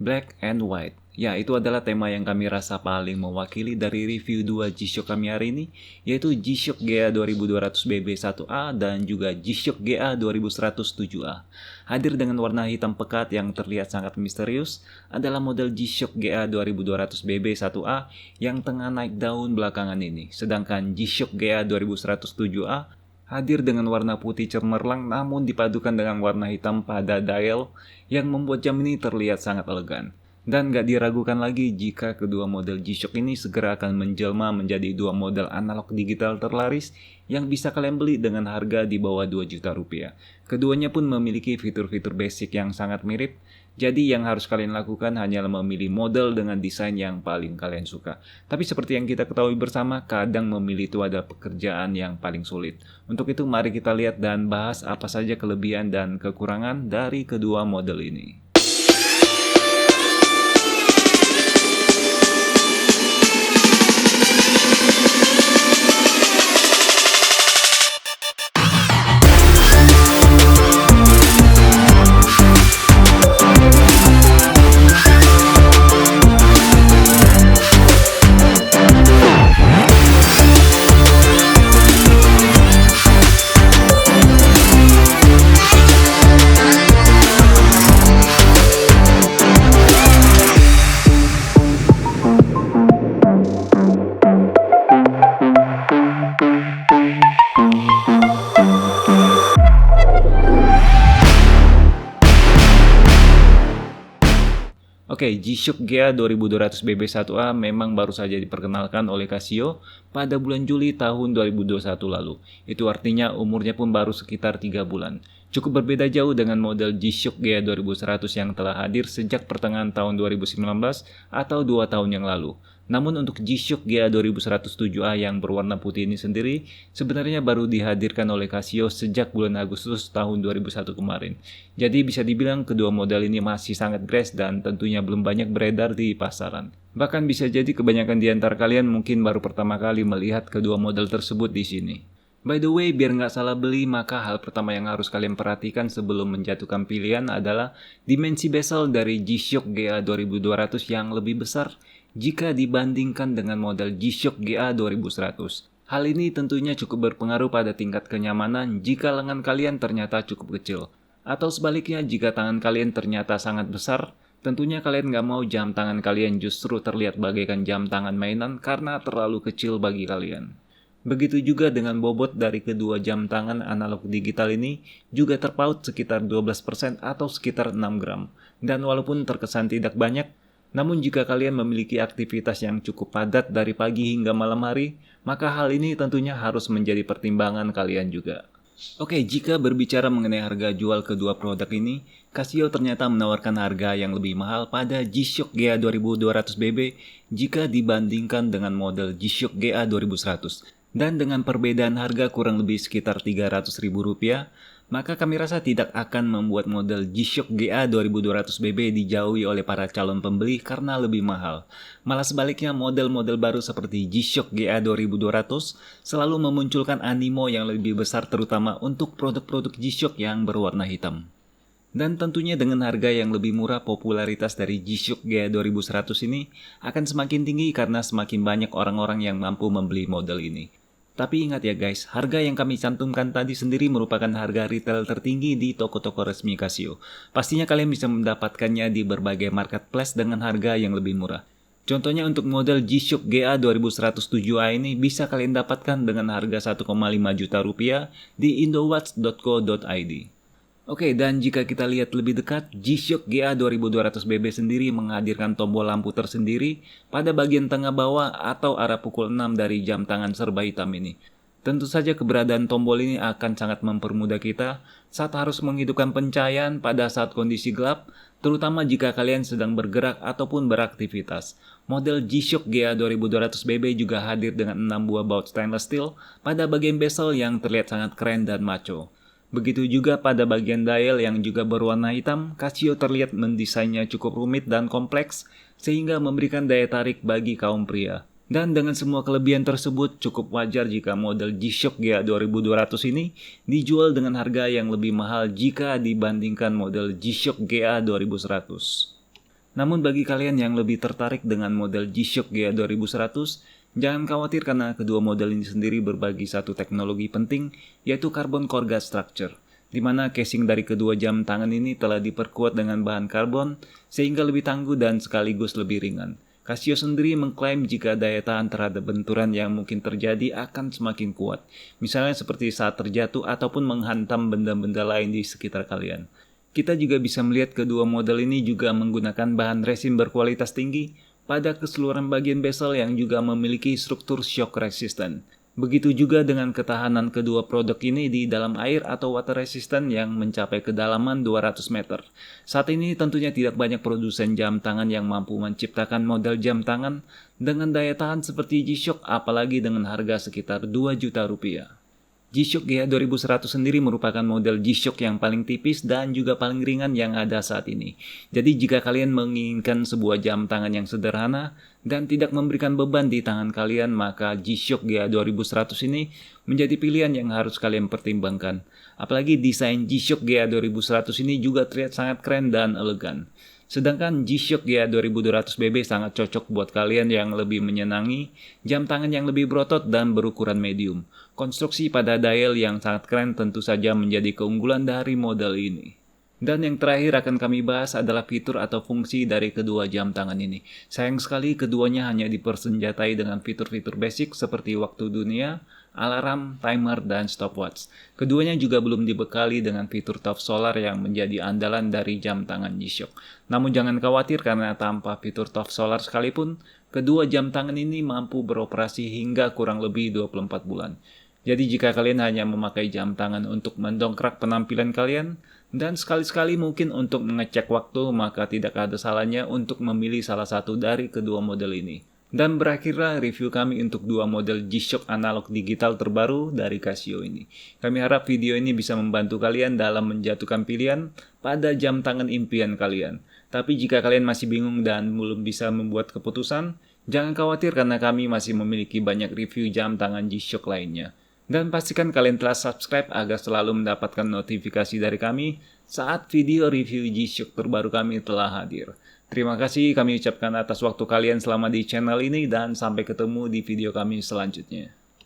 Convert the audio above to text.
Black and White. Ya, itu adalah tema yang kami rasa paling mewakili dari review 2 G-Shock kami hari ini, yaitu G-Shock GA 2200BB1A dan juga G-Shock GA 2107A. Hadir dengan warna hitam pekat yang terlihat sangat misterius adalah model G-Shock GA 2200BB1A yang tengah naik daun belakangan ini. Sedangkan G-Shock GA 2107A hadir dengan warna putih cemerlang namun dipadukan dengan warna hitam pada dial yang membuat jam ini terlihat sangat elegan. Dan gak diragukan lagi jika kedua model G-Shock ini segera akan menjelma menjadi dua model analog digital terlaris yang bisa kalian beli dengan harga di bawah 2 juta rupiah. Keduanya pun memiliki fitur-fitur basic yang sangat mirip, jadi yang harus kalian lakukan hanyalah memilih model dengan desain yang paling kalian suka. Tapi seperti yang kita ketahui bersama, kadang memilih itu adalah pekerjaan yang paling sulit. Untuk itu mari kita lihat dan bahas apa saja kelebihan dan kekurangan dari kedua model ini. Oke, G-Shock GA 2200BB1A memang baru saja diperkenalkan oleh Casio pada bulan Juli tahun 2021 lalu. Itu artinya umurnya pun baru sekitar 3 bulan. Cukup berbeda jauh dengan model G-Shock GA 2100 yang telah hadir sejak pertengahan tahun 2019 atau 2 tahun yang lalu. Namun untuk G-Shock GA 2107A yang berwarna putih ini sendiri sebenarnya baru dihadirkan oleh Casio sejak bulan Agustus tahun 2001 kemarin. Jadi bisa dibilang kedua model ini masih sangat fresh dan tentunya belum banyak beredar di pasaran. Bahkan bisa jadi kebanyakan di antara kalian mungkin baru pertama kali melihat kedua model tersebut di sini. By the way, biar nggak salah beli, maka hal pertama yang harus kalian perhatikan sebelum menjatuhkan pilihan adalah dimensi bezel dari G-Shock GA 2200 yang lebih besar jika dibandingkan dengan model G-Shock GA 2100. Hal ini tentunya cukup berpengaruh pada tingkat kenyamanan jika lengan kalian ternyata cukup kecil. Atau sebaliknya, jika tangan kalian ternyata sangat besar, tentunya kalian nggak mau jam tangan kalian justru terlihat bagaikan jam tangan mainan karena terlalu kecil bagi kalian. Begitu juga dengan bobot dari kedua jam tangan analog digital ini juga terpaut sekitar 12% atau sekitar 6 gram. Dan walaupun terkesan tidak banyak, namun jika kalian memiliki aktivitas yang cukup padat dari pagi hingga malam hari, maka hal ini tentunya harus menjadi pertimbangan kalian juga. Oke, jika berbicara mengenai harga jual kedua produk ini, Casio ternyata menawarkan harga yang lebih mahal pada G-Shock GA 2200BB jika dibandingkan dengan model G-Shock GA 2100. Dan dengan perbedaan harga kurang lebih sekitar Rp300.000, maka kami rasa tidak akan membuat model G-Shock GA 2200BB dijauhi oleh para calon pembeli karena lebih mahal. Malah sebaliknya, model-model baru seperti G-Shock GA 2200 selalu memunculkan animo yang lebih besar terutama untuk produk-produk G-Shock yang berwarna hitam. Dan tentunya dengan harga yang lebih murah, popularitas dari G-Shock GA 2100 ini akan semakin tinggi karena semakin banyak orang-orang yang mampu membeli model ini. Tapi ingat ya guys, harga yang kami cantumkan tadi sendiri merupakan harga retail tertinggi di toko-toko resmi Casio. Pastinya kalian bisa mendapatkannya di berbagai marketplace dengan harga yang lebih murah. Contohnya untuk model G-Shock GA 2107A ini bisa kalian dapatkan dengan harga 1,5 juta rupiah di indowatch.co.id. Oke, dan jika kita lihat lebih dekat, G-Shock GA 2200BB sendiri menghadirkan tombol lampu tersendiri pada bagian tengah bawah atau arah pukul 6 dari jam tangan serba hitam ini. Tentu saja keberadaan tombol ini akan sangat mempermudah kita saat harus menghidupkan pencahayaan pada saat kondisi gelap, terutama jika kalian sedang bergerak ataupun beraktivitas. Model G-Shock GA 2200BB juga hadir dengan 6 buah baut stainless steel pada bagian bezel yang terlihat sangat keren dan maco. Begitu juga pada bagian dial yang juga berwarna hitam, Casio terlihat mendesainnya cukup rumit dan kompleks sehingga memberikan daya tarik bagi kaum pria. Dan dengan semua kelebihan tersebut, cukup wajar jika model G-Shock GA 2200 ini dijual dengan harga yang lebih mahal jika dibandingkan model G-Shock GA 2100. Namun bagi kalian yang lebih tertarik dengan model G-Shock GA 2100, jangan khawatir karena kedua model ini sendiri berbagi satu teknologi penting, yaitu Carbon Core Gas Structure, di mana casing dari kedua jam tangan ini telah diperkuat dengan bahan karbon sehingga lebih tangguh dan sekaligus lebih ringan. Casio sendiri mengklaim jika daya tahan terhadap benturan yang mungkin terjadi akan semakin kuat, misalnya seperti saat terjatuh ataupun menghantam benda-benda lain di sekitar kalian. Kita juga bisa melihat kedua model ini juga menggunakan bahan resin berkualitas tinggi pada keseluruhan bagian bezel yang juga memiliki struktur shock resistant. Begitu juga dengan ketahanan kedua produk ini di dalam air atau water resistant yang mencapai kedalaman 200 meter. Saat ini tentunya tidak banyak produsen jam tangan yang mampu menciptakan model jam tangan dengan daya tahan seperti G-Shock, apalagi dengan harga sekitar 2 juta rupiah. G-Shock GA 2100 sendiri merupakan model G-Shock yang paling tipis dan juga paling ringan yang ada saat ini. Jadi jika kalian menginginkan sebuah jam tangan yang sederhana dan tidak memberikan beban di tangan kalian, maka G-Shock GA 2100 ini menjadi pilihan yang harus kalian pertimbangkan. Apalagi desain G-Shock GA 2100 ini juga terlihat sangat keren dan elegan. Sedangkan G-Shock GA 2200BB sangat cocok buat kalian yang lebih menyenangi jam tangan yang lebih berotot dan berukuran medium. Konstruksi pada dial yang sangat keren tentu saja menjadi keunggulan dari model ini. Dan yang terakhir akan kami bahas adalah fitur atau fungsi dari kedua jam tangan ini. Sayang sekali keduanya hanya dipersenjatai dengan fitur-fitur basic seperti waktu dunia, alarm, timer, dan stopwatch. Keduanya juga belum dibekali dengan fitur top solar yang menjadi andalan dari jam tangan G-Shock. Namun jangan khawatir karena tanpa fitur top solar sekalipun, kedua jam tangan ini mampu beroperasi hingga kurang lebih 24 bulan. Jadi jika kalian hanya memakai jam tangan untuk mendongkrak penampilan kalian, dan sekali-sekali mungkin untuk mengecek waktu, maka tidak ada salahnya untuk memilih salah satu dari kedua model ini. Dan berakhirlah review kami untuk dua model G-Shock analog digital terbaru dari Casio ini. Kami harap video ini bisa membantu kalian dalam menjatuhkan pilihan pada jam tangan impian kalian. Tapi jika kalian masih bingung dan belum bisa membuat keputusan, jangan khawatir karena kami masih memiliki banyak review jam tangan G-Shock lainnya. Dan pastikan kalian telah subscribe agar selalu mendapatkan notifikasi dari kami saat video review G-Shock terbaru kami telah hadir. Terima kasih kami ucapkan atas waktu kalian selama di channel ini dan sampai ketemu di video kami selanjutnya.